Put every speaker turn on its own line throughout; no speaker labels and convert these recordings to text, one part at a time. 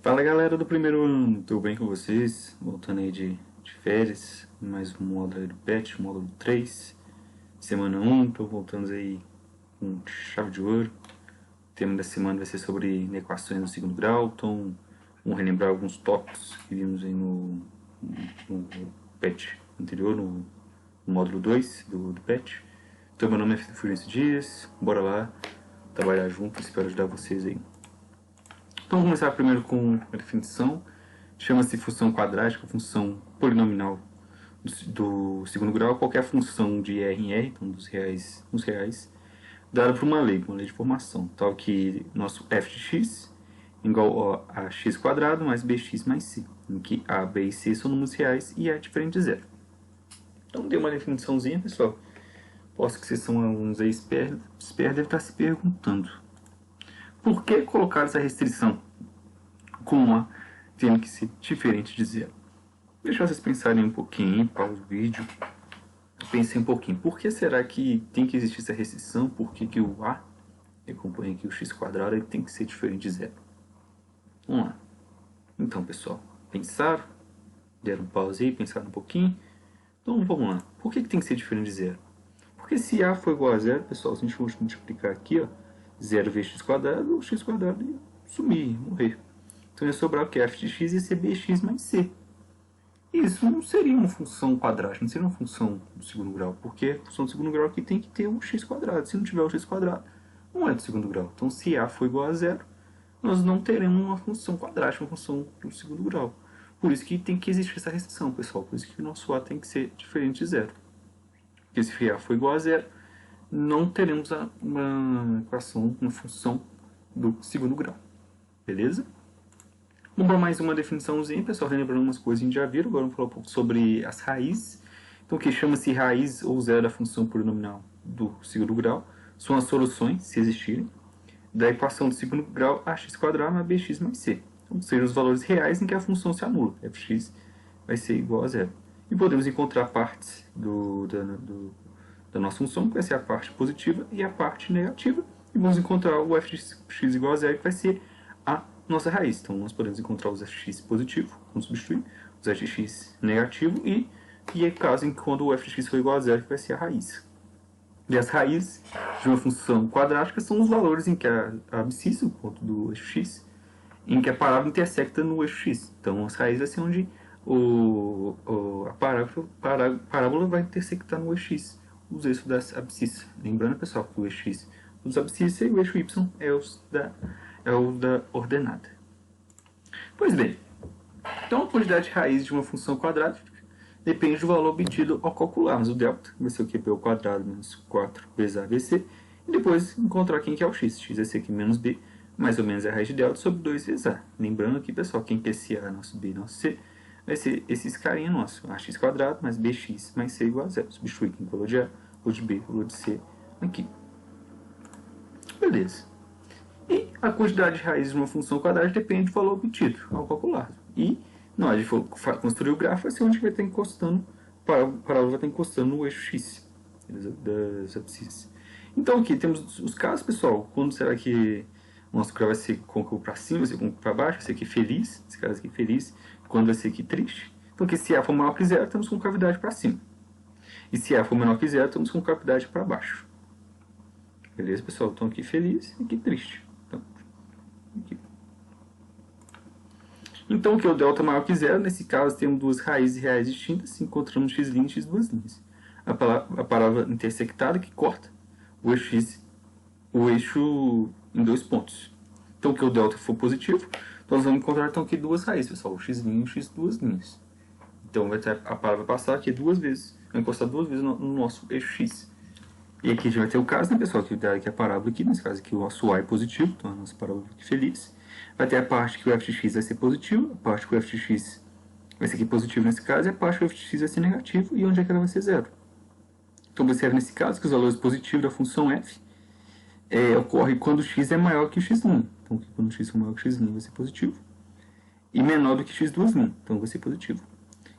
Fala galera do primeiro ano, tudo bem com vocês? Voltando aí de férias, mais um módulo aí do PET, módulo 3, semana 1, tô voltando aí com chave de ouro. O tema da semana vai ser sobre equações no segundo grau, então vamos relembrar alguns tópicos que vimos aí no PET anterior, no módulo 2 do PET. Então meu nome é Fulgencio Dias, bora lá trabalhar junto, espero ajudar vocês aí. Então vamos começar primeiro com a definição. Chama-se função quadrática, função polinomial do segundo grau, qualquer função de R em R, então dos reais, dada por uma lei de formação, tal que nosso f de x igual a x quadrado mais bx mais c, em que a, b e c são números reais e é diferente de zero. Então dei uma definiçãozinha, pessoal. Posso que vocês são alunos aí espertos, devem estar se perguntando: por que colocar essa restrição com a tendo que ser diferente de zero? Deixa vocês pensarem um pouquinho, pausa o vídeo. Pensem um pouquinho. Por que será que tem que existir essa restrição? Por que o a, que acompanha aqui o x quadrado, ele tem que ser diferente de zero? Vamos lá. Então, pessoal, pensaram? Deram pausa aí, pensaram um pouquinho? Então, vamos lá. Por que tem que ser diferente de zero? Porque se a for igual a zero, pessoal, se a gente for multiplicar aqui, ó, 0 vezes x quadrado, o x quadrado ia sumir, morrer. Então ia sobrar o que? F de x ia ser bx mais c. Isso não seria uma função quadrática, não seria uma função do segundo grau, porque a função do segundo grau aqui tem que ter o x quadrado. Se não tiver o x quadrado, não é do segundo grau. Então se a for igual a zero, nós não teremos uma função quadrática, uma função do segundo grau. Por isso que tem que existir essa restrição, pessoal. Por isso que o nosso a tem que ser diferente de zero. Porque se a for igual a zero, não teremos uma equação, uma função do segundo grau. Beleza? Vamos para mais uma definiçãozinha, pessoal, relembrando umas coisas que a gente já viu. Agora vamos falar um pouco sobre as raízes. Então, o que chama-se raiz ou zero da função polinomial do segundo grau são as soluções, se existirem, da equação do segundo grau ax quadrado mais bx mais c. Então, sejam os valores reais em que a função se anula. Fx vai ser igual a zero. E podemos encontrar partes da nossa função, que vai ser a parte positiva e a parte negativa. E vamos encontrar o f de x igual a zero, que vai ser a nossa raiz. Então, nós podemos encontrar os fx positivo, vamos substituir, os fx negativo e é caso em que quando o f de x for igual a zero, que vai ser a raiz. E as raízes de uma função quadrática são os valores em que a abscissa, o ponto do eixo x, em que a parábola intersecta no eixo x. Então, as raízes vai ser onde a parábola vai intersectar no eixo x, os eixos das abscissas. Lembrando, pessoal, que o eixo x dos abscissas e o eixo y é o da ordenada. Pois bem, então a quantidade de raiz de uma função quadrática depende do valor obtido ao calcularmos o delta, que vai ser o que? B ao quadrado menos 4 vezes a vezes c, e depois encontrar quem que é o x. X vai ser aqui menos b, mais ou menos a raiz de delta sobre 2 vezes a. Lembrando aqui, pessoal, quem que é esse a, nosso b e nosso c, vai ser esses carinha nosso, ax quadrado mais bx mais c igual a zero. Substituir aqui o valor de a, o de b, o valor de c aqui. Beleza. E a quantidade de raízes de uma função quadrática depende do valor obtido ao calcular. E na hora de construir o gráfico, vai ser onde vai estar encostando, a parábola vai estar encostando no eixo x das abscissas. Então aqui temos os casos, pessoal. Quando será que o nosso gráfico vai ser côncavo para cima, vai ser côncavo para baixo, vai ser aqui feliz, esse caso aqui feliz, quando vai ser aqui triste. Então aqui se a for maior que zero, estamos com cavidade para cima. E se a for menor que zero, estamos com cavidade para baixo. Beleza, pessoal? Então aqui feliz e aqui triste. Então, que o delta maior que zero, nesse caso temos duas raízes reais distintas, encontramos x' e x duas linhas. A parábola intersectada que corta o eixo em dois pontos. Então, que o delta for positivo, nós vamos encontrar então aqui duas raízes, pessoal, o x' e o x duas linhas. Então, a parábola vai passar aqui duas vezes, vai encostar duas vezes no nosso eixo x. E aqui a gente vai ter o caso, né, pessoal, que dá aqui a parábola aqui, nesse caso aqui o nosso a é positivo, então a nossa parábola aqui feliz. Vai ter a parte que o f de x vai ser positivo, a parte que o f de x vai ser aqui positivo nesse caso, e a parte que o f de x vai ser negativo, e onde é que ela vai ser zero. Então observe nesse caso que os valores positivos da função f ocorre quando x é maior que o x'. Então aqui, quando x for maior que o x' vai ser positivo, e menor do que x duas', então vai ser positivo.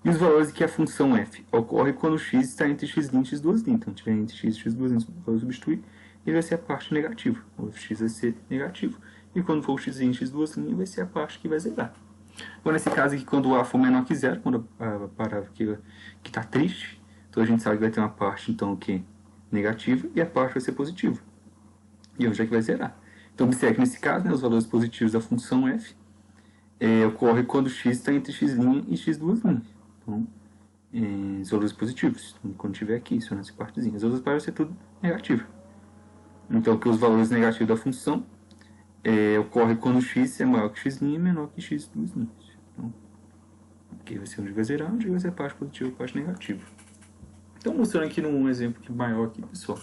E os valores que a função f ocorre quando x está entre x' e x duas'. Então, tiver entre x e x duas', vamos substituir, e vai ser a parte negativa. O fx vai ser negativo, e quando for o x em x duas linhas, vai ser a parte que vai zerar. Agora, nesse caso aqui, quando o a for menor que zero, quando a parábola que está triste, então a gente sabe que vai ter uma parte, então, que negativa, e a parte vai ser positiva. E onde é que vai zerar? Então, observe que nesse caso, né, os valores positivos da função f ocorre quando x está entre x' e x duas linhas. Então, os valores positivos. Então, quando tiver aqui, só nessa partezinha. As outras partes vai ser tudo negativo. Então, que os valores negativos da função ocorre quando x é maior que x' e menor que x duas linhas. Então, aqui vai ser onde vai zerar, onde vai ser a parte positiva e a parte negativa. Então, mostrando aqui num exemplo maior aqui, pessoal,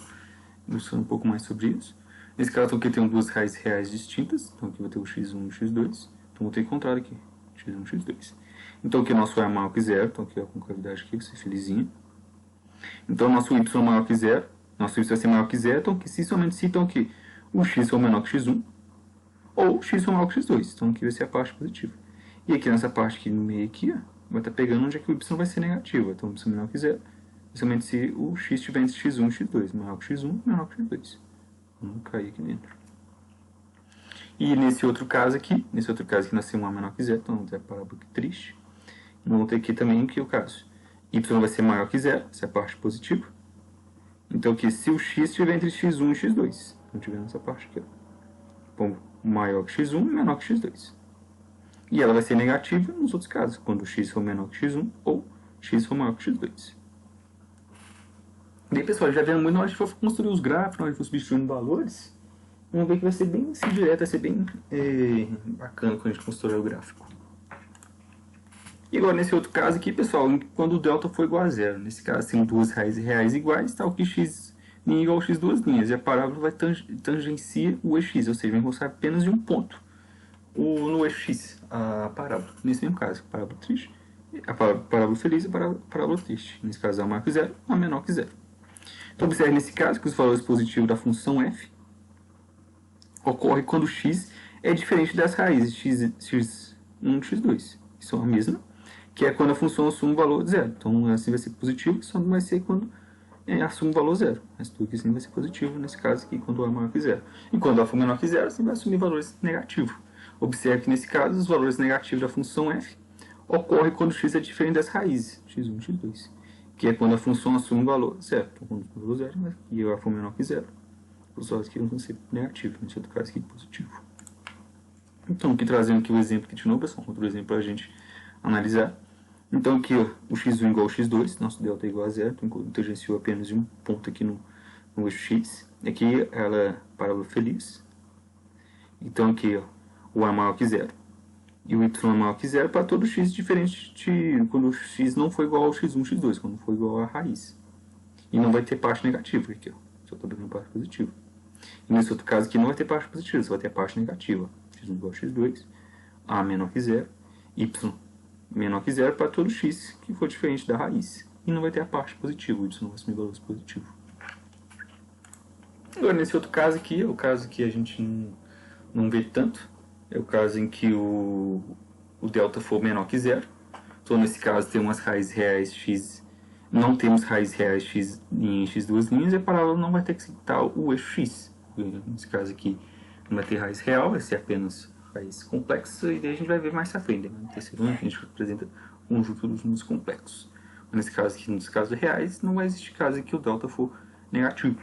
mostrando um pouco mais sobre isso. Nesse caso aqui eu tenho duas raízes reais distintas, então aqui eu vou ter o x1 e o x2, então vou ter encontrado aqui, x1 e x2. Então aqui o nosso a é maior que zero, então aqui a concavidade aqui vai ser felizinha. Então o nosso y é maior que zero, nosso y vai ser maior que zero, então aqui, se somente se então aqui o x for menor que x1, ou x for maior que x2, então aqui vai ser a parte positiva. E aqui nessa parte aqui no meio aqui, ó, vai estar pegando onde é que o y vai ser negativo, então o y é menor que zero, somente se o x estiver entre x1 e x2, maior que x1, menor que x2. Vamos cair aqui dentro. E nesse outro caso aqui nós temos um a menor que zero, então vamos ter a parábola aqui triste. E vamos ter aqui também que o caso y vai ser maior que zero, essa é a parte positiva. Então aqui, se o x estiver entre x1 e x2, então tiver nessa parte aqui, ó. Bom, maior que x1 e menor que x2. E ela vai ser negativa nos outros casos, quando o x for menor que x1 ou x for maior que x2. E aí, pessoal, já vendo muito, na hora que for construir os gráficos, na hora que for substituindo valores, vamos ver que vai ser bem assim, direto, vai ser bem bacana quando a gente construir o gráfico. E agora, nesse outro caso aqui, pessoal, quando o delta for igual a zero, nesse caso, tem duas raízes reais iguais, tal que x' igual a x duas linhas, e a parábola vai tangenciar o eix, ou seja, vai mostrar apenas de um ponto no eixo x, a parábola. Nesse mesmo caso, a parábola triste, a parábola feliz e a parábola triste. Nesse caso, a maior que zero, a menor que zero. Então, observe nesse caso que os valores positivos da função f ocorrem quando x é diferente das raízes x1 e x2, que são a mesma, que é quando a função assume o valor zero. Então, assim vai ser positivo, só não vai ser quando assume o valor zero. Mas tudo aqui sim vai ser positivo, nesse caso aqui, quando a é maior que zero. E quando a for menor que zero, assim vai assumir valores negativos. Observe que nesse caso, os valores negativos da função f ocorrem quando x é diferente das raízes, x1 e x2. Que é quando a função assume o valor zero. Então, quando o valor zero, e a for menor que zero, os valores aqui vão ser negativos, nesse outro caso aqui, positivo. Então, aqui trazendo aqui o exemplo aqui de novo, pessoal, outro exemplo para a gente analisar. Então, aqui ó, o x1 igual ao x2, nosso delta é igual a zero, então tangenciou apenas um ponto aqui no eixo x. Aqui ela é parábola feliz. Então, aqui ó, o a é maior que zero. E o y é maior que zero para todo x diferente de quando o x não for igual ao x1, x2, quando for igual à raiz. E não vai ter parte negativa aqui, ó. Só estou dando parte positiva. E nesse outro caso aqui não vai ter parte positiva, só vai ter a parte negativa. x1 igual a x2, a menor que zero, y menor que zero para todo x que for diferente da raiz. E não vai ter a parte positiva, o y não vai assumir valores positivos. Agora nesse outro caso aqui, é o caso que a gente não vê tanto. É o caso em que o delta for menor que zero. Então, nesse caso, tem umas raízes reais x. Não temos raízes reais x em x duas linhas e a parábola não vai ter que citar o eixo x. Nesse caso aqui, não vai ter raiz real, vai ser apenas raiz complexa. E daí a gente vai ver mais pra frente. No terceiro ano, a gente apresenta um conjunto dos números complexos. Nesse caso aqui, nos casos reais, não vai existir caso em que o delta for negativo.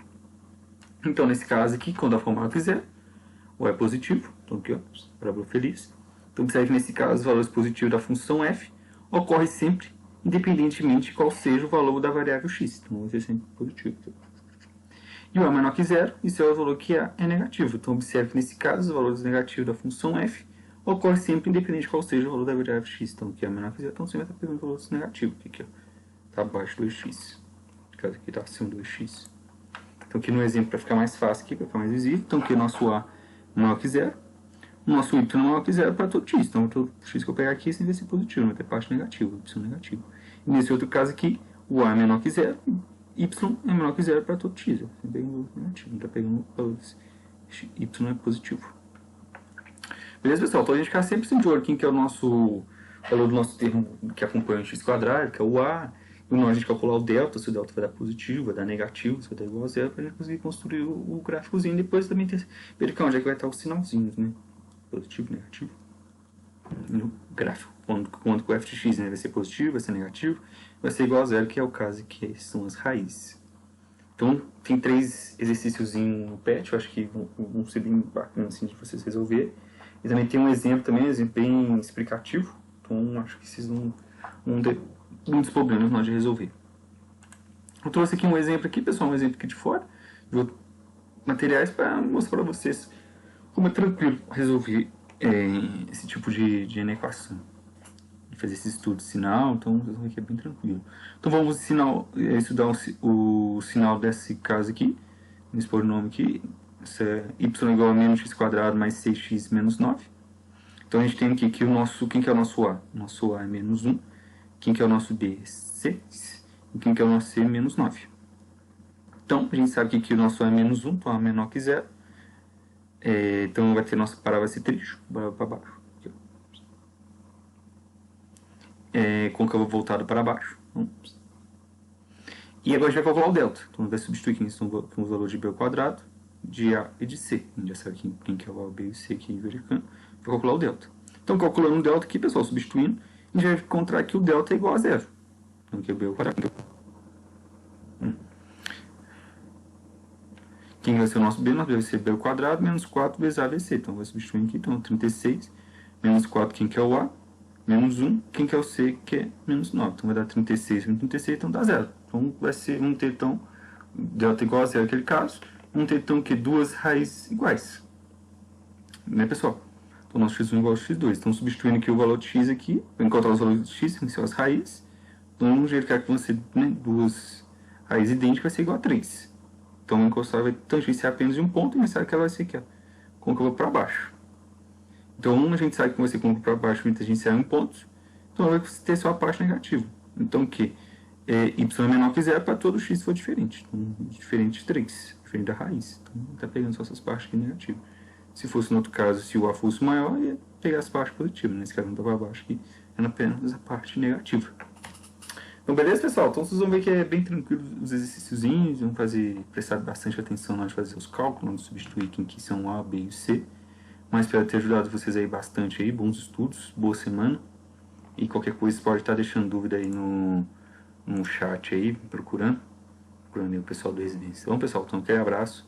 Então, nesse caso aqui, quando a for maior que zero, o é positivo, então aqui ó, parábola feliz. Então observe que nesse caso os valores positivos da função f ocorrem sempre, independentemente de qual seja o valor da variável x. Então vai ser sempre positivo. E o a menor que zero, isso é o valor que é negativo. Então observe que nesse caso os valores negativos da função f ocorrem sempre, independente de qual seja o valor da variável x. Então aqui é a menor que zero, então sempre vai estar pegando valores negativos. Aqui ó, está abaixo do x. No caso aqui está acima do x. Então aqui no exemplo, para ficar mais fácil aqui, para ficar mais visível, então aqui o nosso a maior que zero, o nosso y é maior que zero para todo x. Então, todo x que eu pegar aqui sempre vai ser positivo, não vai ter parte negativa, y negativo. E nesse outro caso aqui, o a é menor que zero, y é menor que zero para todo x. Sempre pegando negativo, não está pegando valores. Y é positivo. Beleza, pessoal? Então a gente fica sempre de olho aqui, que é o nosso valor do nosso termo que acompanha o x quadrado, que é o a. E a gente calcular o delta, se o delta vai dar positivo, vai dar negativo, se vai dar igual a zero, para a gente conseguir construir o gráficozinho. Depois também verificar onde é que vai estar os sinalzinhos, né? positivo, negativo. No gráfico, quando o f de x, né, vai ser positivo, vai ser negativo, vai ser igual a zero, que é o caso que são as raízes. Então, tem 3 exercícios no PET, eu acho que vão ser bem bacanas assim, de vocês resolver. E também tem um exemplo bem explicativo, então acho que vocês vão ter muitos problemas na hora de resolver. Eu trouxe aqui um exemplo aqui, pessoal, um exemplo aqui de fora, de materiais para mostrar para vocês como é tranquilo resolver esse tipo de equação. Fazer esse estudo de sinal, então vocês vão ver que é bem tranquilo. Então vamos estudar o sinal desse caso aqui, vamos expor o nome aqui, isso é y igual a menos x quadrado mais 6x menos 9. Então a gente tem aqui que quem que é o nosso A? O nosso A é menos 1, quem que é o nosso B é 6, e quem que é o nosso C é menos 9. Então a gente sabe que o nosso A é menos 1, então A é menor que 0. Então vai ter nossa parábola vai ser trígico, para baixo. Côncavo voltado para baixo. E agora a gente vai calcular o delta. Então vai substituir aqui com os valores de B ao quadrado, de A e de C. A gente já sabe quem que é o A, o B e o C aqui verificando. Vai calcular o delta. Então calculando o delta aqui, pessoal, substituindo, a gente vai encontrar que o delta é igual a zero. Então aqui é o B ao quadrado. Quem vai ser o nosso B? Nosso B vai ser B ao quadrado menos 4 vezes A vezes C. Então vai substituir aqui. Então 36 menos 4, quem que é o A? Menos 1, quem que é o C, que é menos 9. Então vai dar 36 menos 36, então dá 0. Então vai ser, vamos ter então, delta igual a 0 naquele caso, vamos ter então que duas raízes iguais. Né, pessoal? Então nosso x1 igual ao x2. Então substituindo aqui o valor de x aqui, para encontrar os valores de x, que são as raízes. Então vamos verificar que vão ser duas raízes idênticas, vai ser igual a 3. Então vamos encostar, vai tangenciar apenas de um ponto, e vai ser que ela vai ser aqui, ó, côncava para baixo. Então, a gente sabe que você compra para baixo vai tangenciar um ponto, então vai ter só a parte negativa. Então, que y é menor que 0 para todo x for diferente. Então, diferente de 3, diferente da raiz. Então, está pegando só essas partes aqui negativas. Se fosse no outro caso, se o A fosse maior, ia pegar as partes positivas. Nesse caso, não está para baixo aqui, é apenas a parte negativa. Então, beleza, pessoal? Então, vocês vão ver que é bem tranquilo os exercíciozinhos, vão prestar bastante atenção na hora de fazer os cálculos, na hora de substituir quem que são A, B e C. Mas espero ter ajudado vocês aí bastante aí, bons estudos, boa semana. E qualquer coisa pode estar deixando dúvida aí no chat aí, procurando aí o pessoal do Residência. Então, pessoal, então aquele abraço.